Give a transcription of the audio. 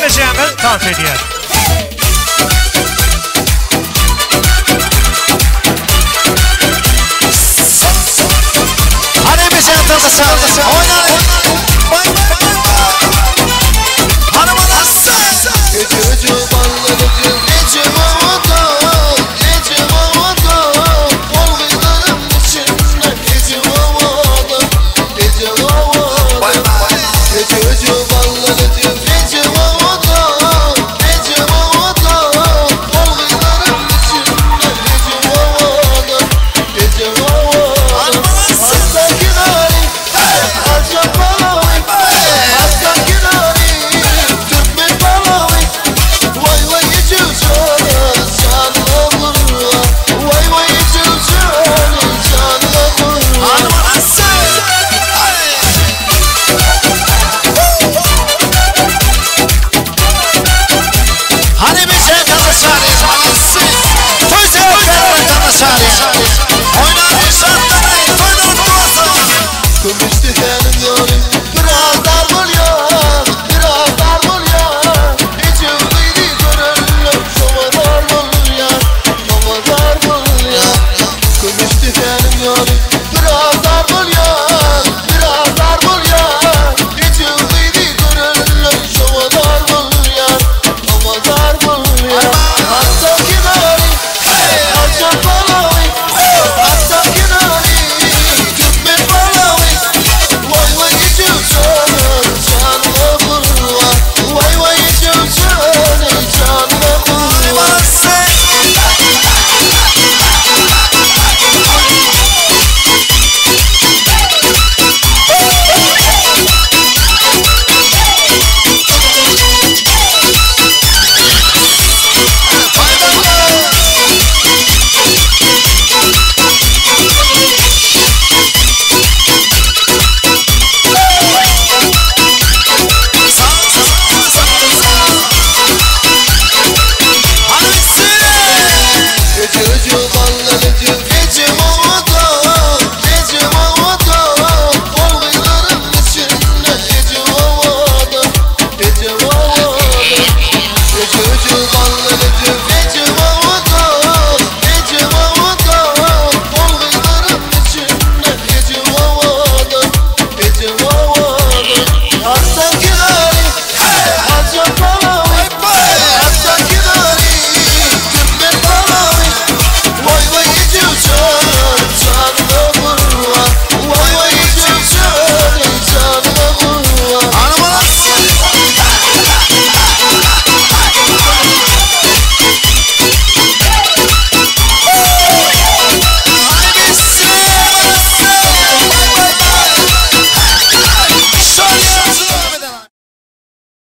geleceğimiz tavsiye ediyor. Hani bir şey atıldı oynayın. Hanım anası. Gece ballarıcı gece havada. Gece havada. Ol gıdanın içinde gece havada. Gece havada. Gece ballarıcı gece havada. Gece havada. Ol gıdanın içinde gece havada. Gece havada. Oynar bir şartlarayı, oynar duası. Kıbrıs'ta